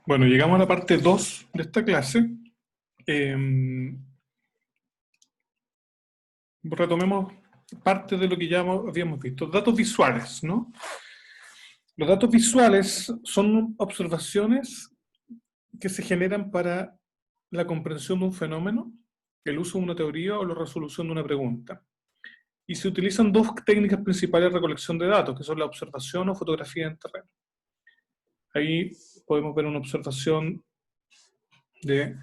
Bueno, llegamos a la parte 2 de esta clase. Retomemos parte de lo que ya habíamos visto. Datos visuales, ¿no? Los datos visuales son observaciones que se generan para la comprensión de un fenómeno, el uso de una teoría o la resolución de una pregunta. Y se utilizan dos técnicas principales de recolección de datos, que son la observación o fotografía en terreno. Ahí podemos ver una observación de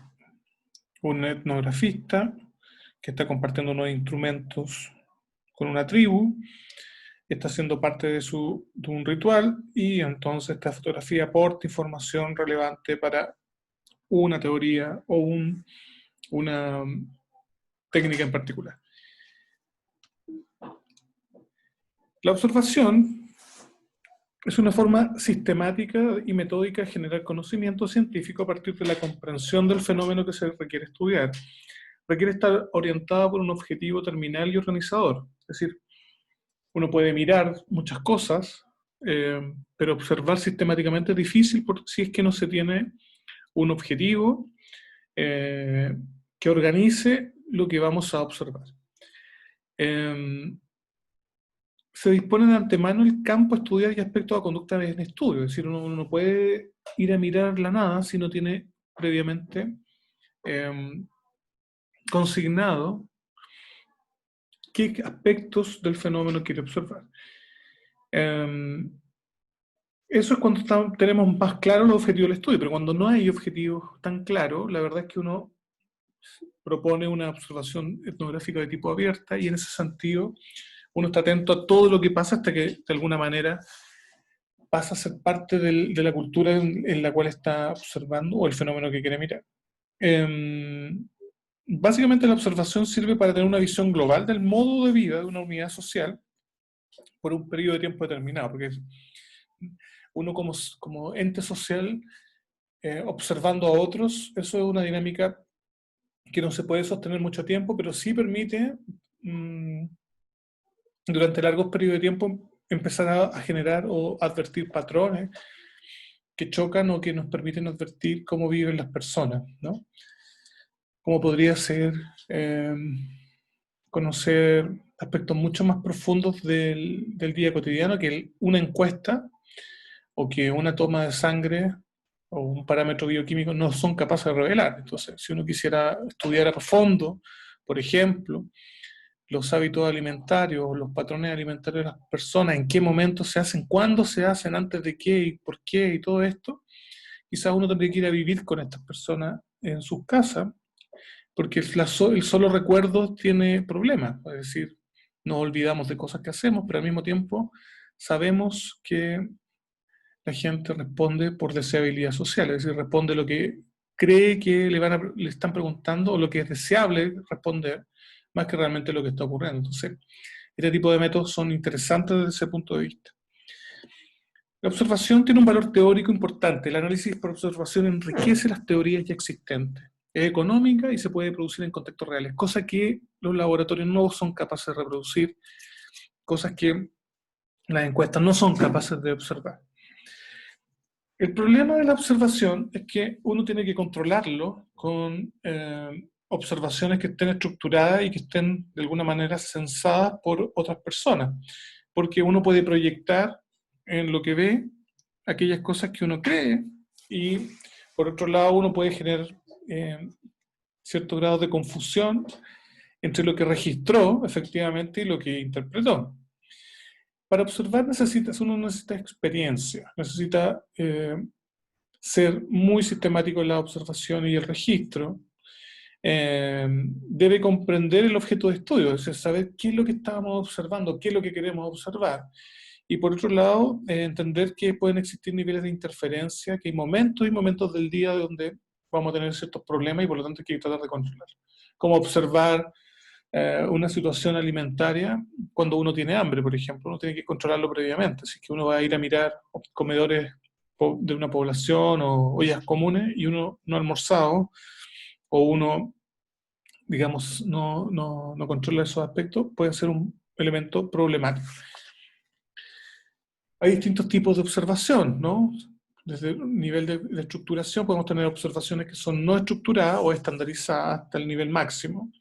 un etnografista que está compartiendo unos instrumentos con una tribu, está haciendo parte de un ritual, y entonces esta fotografía aporta información relevante para una teoría o una técnica en particular. La observación es una forma sistemática y metódica de generar conocimiento científico a partir de la comprensión del fenómeno que se requiere estudiar. Requiere estar orientada por un objetivo terminal y organizador. Es decir, uno puede mirar muchas cosas, pero observar sistemáticamente es difícil si es que no se tiene un objetivo que organice lo que vamos a observar. Se dispone de antemano el campo a estudiar y aspectos de conducta en estudio. Es decir, uno no puede ir a mirar la nada si no tiene previamente consignado qué aspectos del fenómeno quiere observar. Eso es cuando tenemos más claros los objetivos del estudio, pero cuando no hay objetivos tan claros, la verdad es que uno propone una observación etnográfica de tipo abierta, y en ese sentido uno está atento a todo lo que pasa hasta que de alguna manera pasa a ser parte de la cultura en la cual está observando o el fenómeno que quiere mirar. Básicamente la observación sirve para tener una visión global del modo de vida de una unidad social por un periodo de tiempo determinado, porque uno como ente social observando a otros, eso es una dinámica que no se puede sostener mucho tiempo, pero sí permite durante largos periodos de tiempo empezar a generar o advertir patrones que chocan o que nos permiten advertir cómo viven las personas, ¿no? Como podría ser conocer aspectos mucho más profundos del día cotidiano que una encuesta o que una toma de sangre o un parámetro bioquímico no son capaces de revelar. Entonces, si uno quisiera estudiar a fondo, por ejemplo, los hábitos alimentarios, los patrones alimentarios de las personas, en qué momento se hacen, cuándo se hacen, antes de qué y por qué y todo esto, quizás uno tendría que ir a vivir con estas personas en sus casas, porque el solo recuerdo tiene problemas. Es decir, nos olvidamos de cosas que hacemos, pero al mismo tiempo sabemos que la gente responde por deseabilidad social, es decir, responde lo que cree que le están preguntando o lo que es deseable responder, más que realmente lo que está ocurriendo. Entonces, este tipo de métodos son interesantes desde ese punto de vista. La observación tiene un valor teórico importante. El análisis por observación enriquece las teorías ya existentes. Es económica y se puede producir en contextos reales, cosa que los laboratorios no son capaces de reproducir, cosas que las encuestas no son capaces de observar. El problema de la observación es que uno tiene que controlarlo con observaciones que estén estructuradas y que estén de alguna manera censadas por otras personas, porque uno puede proyectar en lo que ve aquellas cosas que uno cree, y por otro lado uno puede generar cierto grado de confusión entre lo que registró efectivamente y lo que interpretó. Para observar uno necesita experiencia, necesita ser muy sistemático en la observación y el registro. Debe comprender el objeto de estudio, es decir, saber qué es lo que estábamos observando, qué es lo que queremos observar. Y por otro lado, entender que pueden existir niveles de interferencia, que hay momentos del día donde vamos a tener ciertos problemas y por lo tanto hay que tratar de controlar. Como observar una situación alimentaria cuando uno tiene hambre, por ejemplo, uno tiene que controlarlo previamente. Si es que uno va a ir a mirar comedores de una población o ollas comunes y uno no ha almorzado o uno, digamos, no controla esos aspectos, puede ser un elemento problemático. Hay distintos tipos de observación, ¿no? Desde el nivel de estructuración podemos tener observaciones que son no estructuradas o estandarizadas hasta el nivel máximo.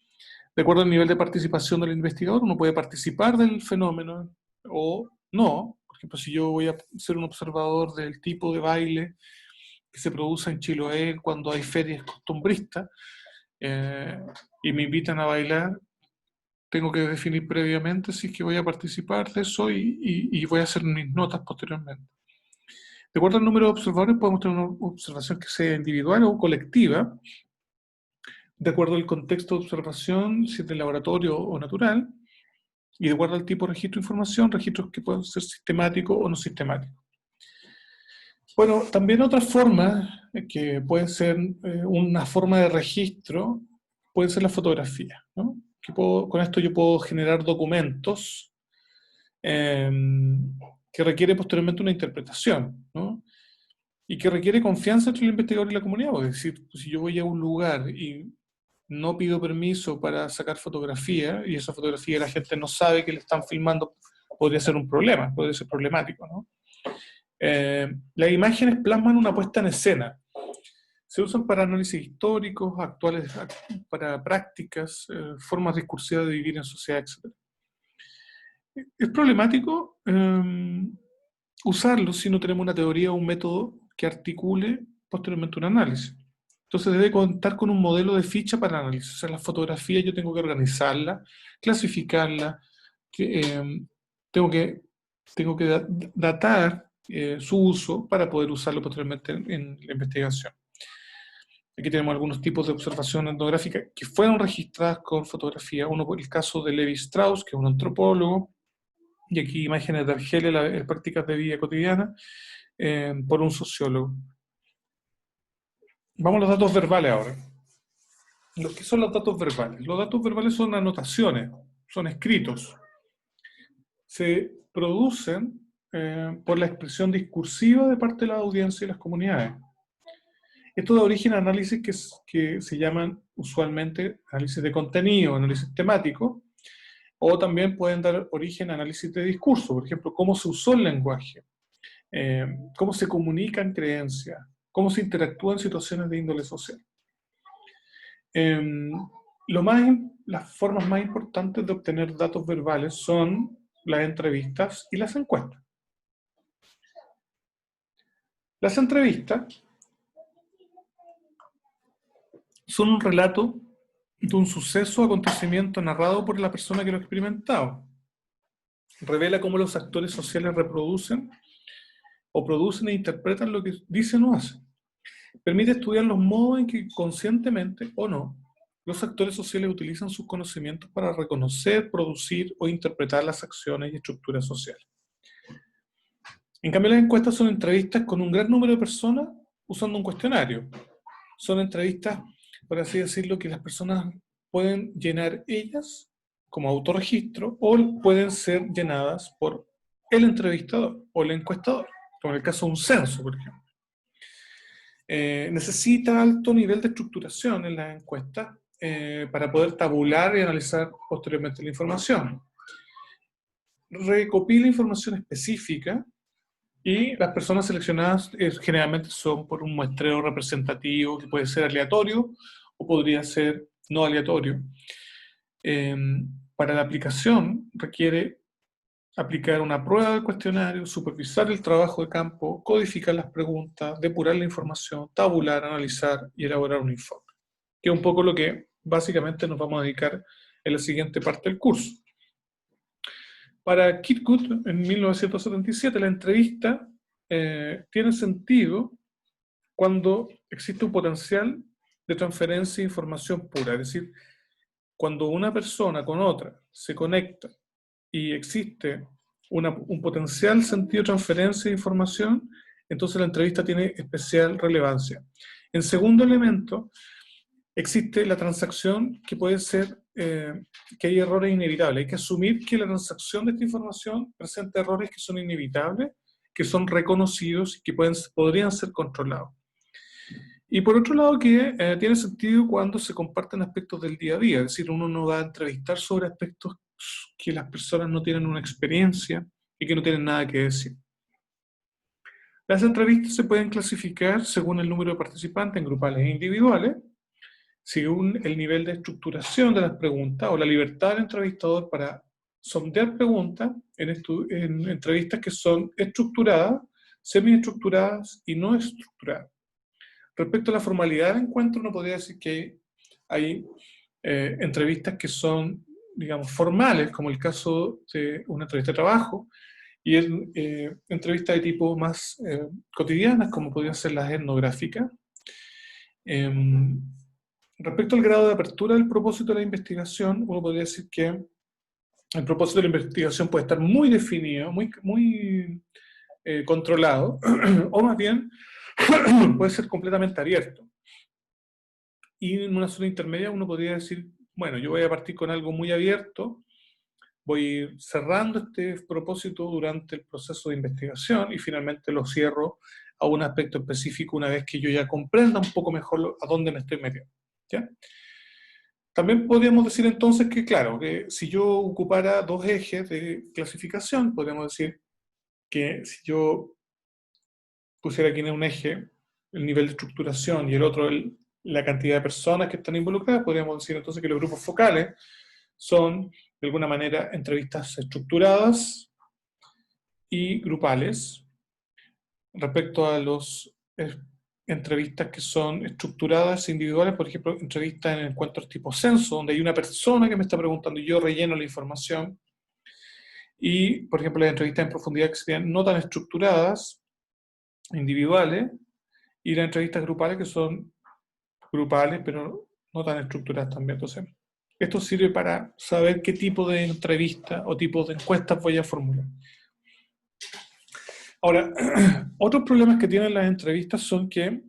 De acuerdo al nivel de participación del investigador, uno puede participar del fenómeno o no. Por ejemplo, si yo voy a ser un observador del tipo de baile que se produce en Chiloé cuando hay ferias costumbristas y me invitan a bailar, tengo que definir previamente si es que voy a participar de eso y voy a hacer mis notas posteriormente. De acuerdo al número de observadores, podemos tener una observación que sea individual o colectiva, de acuerdo al contexto de observación, si es de laboratorio o natural, y de acuerdo al tipo de registro de información, registros que pueden ser sistemáticos o no sistemáticos. Bueno, también otras formas que pueden ser una forma de registro, pueden ser las fotografías, ¿no? Con esto yo puedo generar documentos eh, que requiere posteriormente una interpretación, ¿no? Y que requiere confianza entre el investigador y la comunidad. Es decir, si yo voy a un lugar y no pido permiso para sacar fotografía, y esa fotografía la gente no sabe que le están filmando, podría ser un problema, podría ser problemático, ¿no? Las imágenes plasman una puesta en escena. Se usan para análisis históricos, actuales, para prácticas, formas discursivas de vivir en sociedad, etc. Es problemático usarlo si no tenemos una teoría o un método que articule posteriormente un análisis. Entonces debe contar con un modelo de ficha para análisis. O sea, la fotografía yo tengo que organizarla, clasificarla, tengo que, tengo que datar su uso para poder usarlo posteriormente en la investigación. Aquí tenemos algunos tipos de observación etnográfica que fueron registradas con fotografía. Uno por el caso de Levi Strauss, que es un antropólogo, y aquí imágenes de Argelia, prácticas de vida cotidiana, por un sociólogo. Vamos a los datos verbales ahora. ¿Qué son los datos verbales? Los datos verbales son anotaciones, son escritos. Se producen por la expresión discursiva de parte de la audiencia y las comunidades. Esto da origen a análisis que se llaman usualmente análisis de contenido, análisis temático, o también pueden dar origen a análisis de discurso, por ejemplo, cómo se usó el lenguaje, cómo se comunican creencias, cómo se interactúa en situaciones de índole social. Las formas más importantes de obtener datos verbales son las entrevistas y las encuestas. Las entrevistas son un relato de un suceso o acontecimiento narrado por la persona que lo ha experimentado. Revela cómo los actores sociales reproducen o producen e interpretan lo que dicen o hacen. Permite estudiar los modos en que conscientemente o no los actores sociales utilizan sus conocimientos para reconocer, producir o interpretar las acciones y estructuras sociales. En cambio, las encuestas son entrevistas con un gran número de personas usando un cuestionario. Son entrevistas, por así decirlo, que las personas pueden llenar ellas como autorregistro o pueden ser llenadas por el entrevistador o el encuestador, como en el caso de un censo, por ejemplo. Necesita alto nivel de estructuración en las encuestas para poder tabular y analizar posteriormente la información. Recopila información específica y las personas seleccionadas generalmente son por un muestreo representativo que puede ser aleatorio o podría ser no aleatorio. Para la aplicación requiere aplicar una prueba del cuestionario, supervisar el trabajo de campo, codificar las preguntas, depurar la información, tabular, analizar y elaborar un informe. Que es un poco lo que básicamente nos vamos a dedicar en la siguiente parte del curso. Para Kirkwood, en 1977, la entrevista tiene sentido cuando existe un potencial de transferencia de información pura, es decir, cuando una persona con otra se conecta y existe un potencial sentido de transferencia de información, entonces la entrevista tiene especial relevancia. En segundo elemento, existe la transacción que puede ser que hay errores inevitables. Hay que asumir que la transacción de esta información presenta errores que son inevitables, que son reconocidos y que podrían ser controlados. Y por otro lado, que tiene sentido cuando se comparten aspectos del día a día, es decir, uno no va a entrevistar sobre aspectos que las personas no tienen una experiencia y que no tienen nada que decir. Las entrevistas se pueden clasificar según el número de participantes en grupales e individuales, según el nivel de estructuración de las preguntas o la libertad del entrevistador para sondear preguntas en entrevistas que son estructuradas, semiestructuradas y no estructuradas. Respecto a la formalidad del encuentro, uno podría decir que hay entrevistas que son, digamos, formales, como el caso de una entrevista de trabajo, y entrevistas de tipo más cotidianas, como podrían ser las etnográficas. Respecto al grado de apertura del propósito de la investigación, uno podría decir que el propósito de la investigación puede estar muy definido, muy controlado, o más bien puede ser completamente abierto. Y en una zona intermedia uno podría decir, bueno, yo voy a partir con algo muy abierto, voy a ir cerrando este propósito durante el proceso de investigación y finalmente lo cierro a un aspecto específico una vez que yo ya comprenda un poco mejor a dónde me estoy metiendo. ¿Ya? También podríamos decir entonces que, claro, que si yo ocupara dos ejes de clasificación, podríamos decir que si yo pusiera aquí en un eje el nivel de estructuración y el otro la cantidad de personas que están involucradas, podríamos decir entonces que los grupos focales son, de alguna manera, entrevistas estructuradas y grupales. Respecto a los entrevistas que son estructuradas e individuales, por ejemplo, entrevistas en encuentros tipo censo, donde hay una persona que me está preguntando y yo relleno la información. Y, por ejemplo, las entrevistas en profundidad que serían no tan estructuradas, individuales, y las entrevistas grupales que son grupales, pero no tan estructuradas también. Entonces, esto sirve para saber qué tipo de entrevista o tipo de encuestas voy a formular. Ahora, otros problemas que tienen las entrevistas son que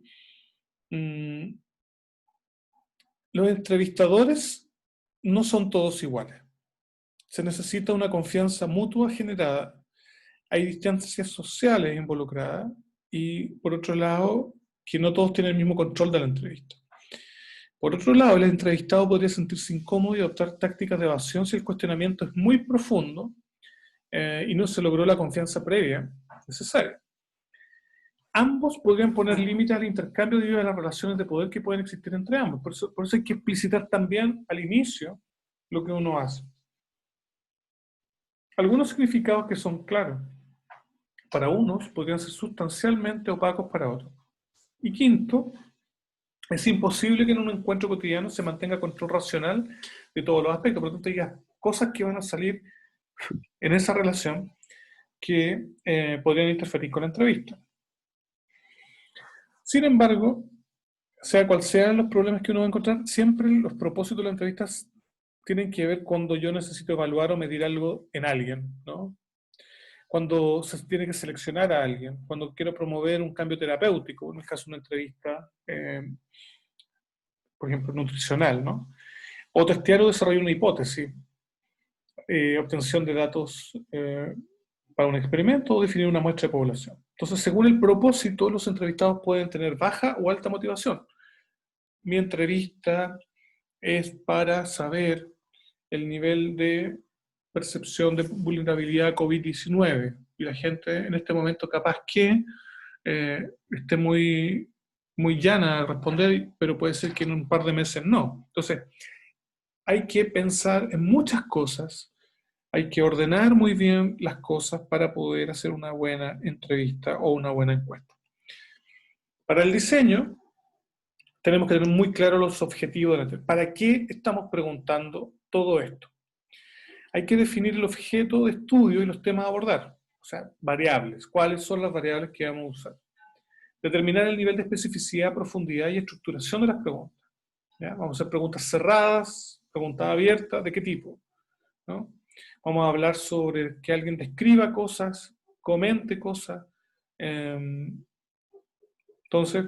los entrevistadores no son todos iguales. Se necesita una confianza mutua generada. Hay distancias sociales involucradas y, por otro lado, que no todos tienen el mismo control de la entrevista. Por otro lado, el entrevistado podría sentirse incómodo y adoptar tácticas de evasión si el cuestionamiento es muy profundo y no se logró la confianza previa necesaria. Ambos podrían poner límites al intercambio debido a las relaciones de poder que pueden existir entre ambos. Por eso hay que explicitar también al inicio lo que uno hace. Algunos significados que son claros para unos podrían ser sustancialmente opacos para otros. Y quinto, es imposible que en un encuentro cotidiano se mantenga control racional de todos los aspectos. Por lo tanto, hay cosas que van a salir en esa relación que podrían interferir con la entrevista. Sin embargo, sea cual sean los problemas que uno va a encontrar, siempre los propósitos de las entrevistas tienen que ver cuando yo necesito evaluar o medir algo en alguien, ¿no? Cuando se tiene que seleccionar a alguien, cuando quiero promover un cambio terapéutico, en el caso de una entrevista, por ejemplo, nutricional, ¿no? O testear o desarrollar una hipótesis, obtención de datos para un experimento o definir una muestra de población. Entonces, según el propósito, los entrevistados pueden tener baja o alta motivación. Mi entrevista es para saber el nivel de percepción de vulnerabilidad a COVID-19 y la gente en este momento capaz que esté muy llana a responder, pero puede ser que en un par de meses no. Entonces, hay que pensar en muchas cosas, hay que ordenar muy bien las cosas para poder hacer una buena entrevista o una buena encuesta. Para el diseño, tenemos que tener muy claros los objetivos de la entrevista. ¿Para qué estamos preguntando todo esto? Hay que definir el objeto de estudio y los temas a abordar, o sea, variables. ¿Cuáles son las variables que vamos a usar? Determinar el nivel de especificidad, profundidad y estructuración de las preguntas. ¿Ya? Vamos a hacer preguntas cerradas, preguntas abiertas, ¿de qué tipo? ¿No? Vamos a hablar sobre que alguien describa cosas, comente cosas. Entonces,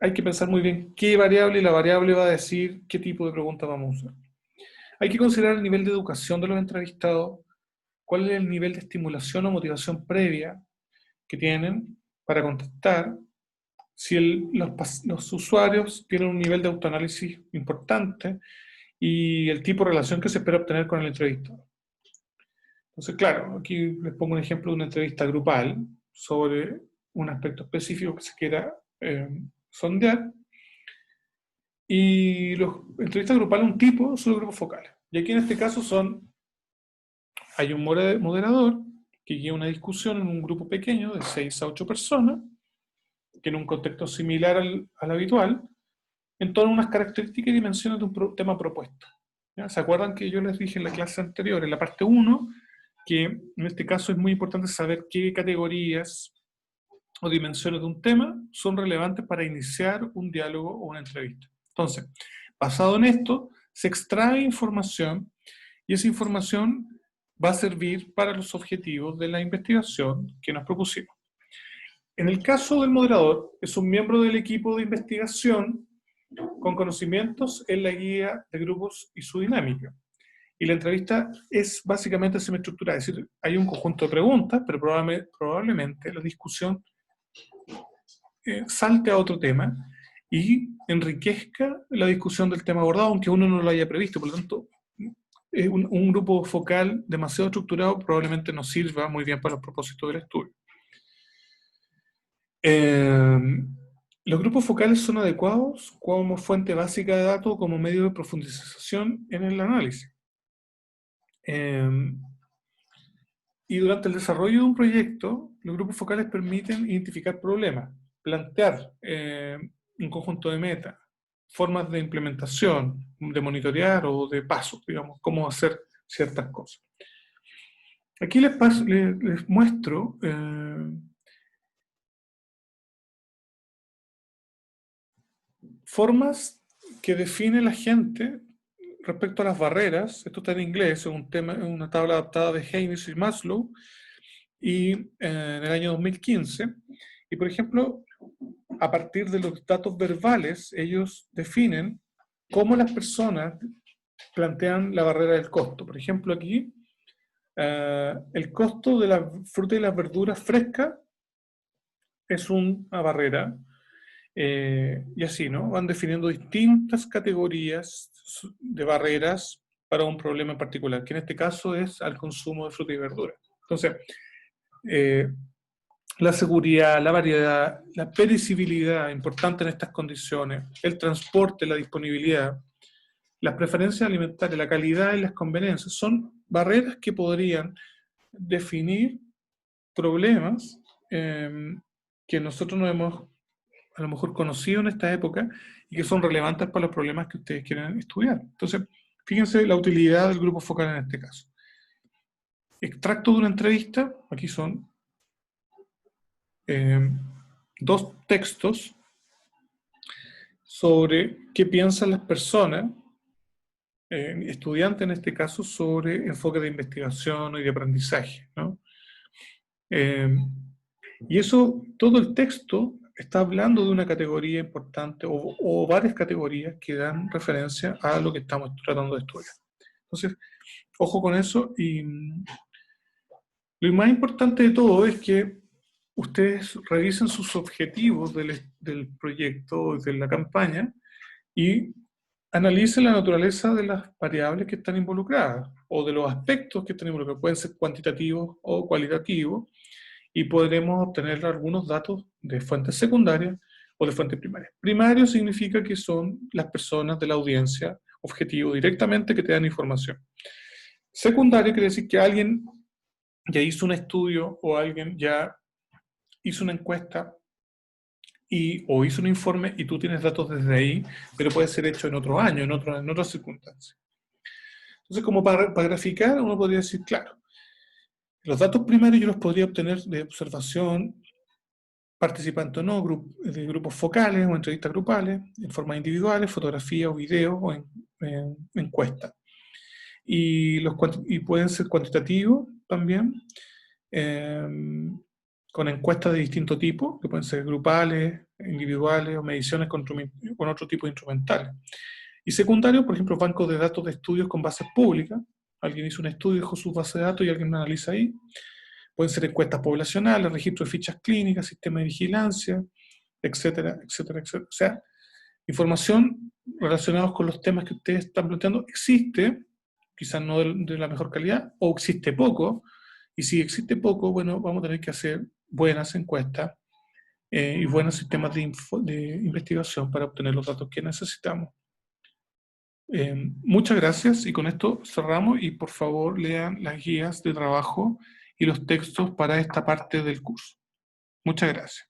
hay que pensar muy bien qué variable y la variable va a decir qué tipo de pregunta vamos a usar. Hay que considerar el nivel de educación de los entrevistados, cuál es el nivel de estimulación o motivación previa que tienen para contestar, si los usuarios tienen un nivel de autoanálisis importante y el tipo de relación que se espera obtener con el entrevistador. Entonces, claro, aquí les pongo un ejemplo de una entrevista grupal sobre un aspecto específico que se quiera sondear. Y los entrevistas grupales, un tipo, son los grupos focales. Y aquí en este caso hay un moderador que guía una discusión en un grupo pequeño de 6 a 8 personas, que en un contexto similar al habitual, en torno a unas características y dimensiones de un tema propuesto. ¿Ya? ¿Se acuerdan que yo les dije en la clase anterior, en la parte 1, que en este caso es muy importante saber qué categorías o dimensiones de un tema son relevantes para iniciar un diálogo o una entrevista? Entonces, basado en esto, se extrae información y esa información va a servir para los objetivos de la investigación que nos propusimos. En el caso del moderador, es un miembro del equipo de investigación con conocimientos en la guía de grupos y su dinámica. Y la entrevista es básicamente semiestructurada, es decir, hay un conjunto de preguntas, pero probablemente la discusión salte a otro tema y enriquezca la discusión del tema abordado, aunque uno no lo haya previsto. Por lo tanto, un grupo focal demasiado estructurado probablemente no sirva muy bien para los propósitos del estudio. Los grupos focales son adecuados como fuente básica de datos, como medio de profundización en el análisis. Y durante el desarrollo de un proyecto, los grupos focales permiten identificar problemas, plantear un conjunto de metas, formas de implementación, de monitorear o de pasos, digamos, cómo hacer ciertas cosas. Aquí les muestro formas que define la gente respecto a las barreras. Esto está en inglés, es una tabla adaptada de Haynes y Maslow, y en el año 2015. Y por ejemplo, a partir de los datos verbales, ellos definen cómo las personas plantean la barrera del costo. Por ejemplo, aquí, el costo de la fruta y las verduras frescas es una barrera. Y así, ¿no? Van definiendo distintas categorías de barreras para un problema en particular, que en este caso es al consumo de fruta y verdura. Entonces, la seguridad, la variedad, la perecibilidad, importante en estas condiciones, el transporte, la disponibilidad, las preferencias alimentarias, la calidad y las conveniencias, son barreras que podrían definir problemas que nosotros no hemos a lo mejor conocido en esta época y que son relevantes para los problemas que ustedes quieren estudiar. Entonces, fíjense la utilidad del grupo focal en este caso. Extracto de una entrevista, aquí son dos textos sobre qué piensan las personas, estudiantes en este caso, sobre enfoque de investigación y de aprendizaje, ¿no? Y eso, todo el texto está hablando de una categoría importante o varias categorías que dan referencia a lo que estamos tratando de estudiar. Entonces, ojo con eso. Y lo más importante de todo es que ustedes revisen sus objetivos del proyecto, de la campaña, y analicen la naturaleza de las variables que están involucradas o de los aspectos que están involucrados. Pueden ser cuantitativos o cualitativos, y podremos obtener algunos datos de fuentes secundarias o de fuentes primarias. Primario significa que son las personas de la audiencia objetivo directamente que te dan información. Secundario quiere decir que alguien ya hizo un estudio o alguien ya hizo una encuesta o hizo un informe y tú tienes datos desde ahí, pero puede ser hecho en otro año, en otras circunstancias. Entonces, como para graficar, uno podría decir, claro, los datos primarios yo los podría obtener de observación, participante o no, de grupos focales o entrevistas grupales, en forma individuales, fotografía o video o en encuesta. Y pueden ser cuantitativos también, con encuestas de distinto tipo, que pueden ser grupales, individuales o mediciones con otro tipo de instrumentales. Y secundarios, por ejemplo, bancos de datos de estudios con bases públicas. Alguien hizo un estudio, dejó su base de datos y alguien analiza ahí. Pueden ser encuestas poblacionales, registro de fichas clínicas, sistema de vigilancia, etcétera, etcétera, etcétera. O sea, información relacionada con los temas que ustedes están planteando existe, quizás no de la mejor calidad, o existe poco, y si existe poco, bueno, vamos a tener que hacer buenas encuestas y buenos sistemas de investigación para obtener los datos que necesitamos. Muchas gracias y con esto cerramos y por favor lean las guías de trabajo y los textos para esta parte del curso. Muchas gracias.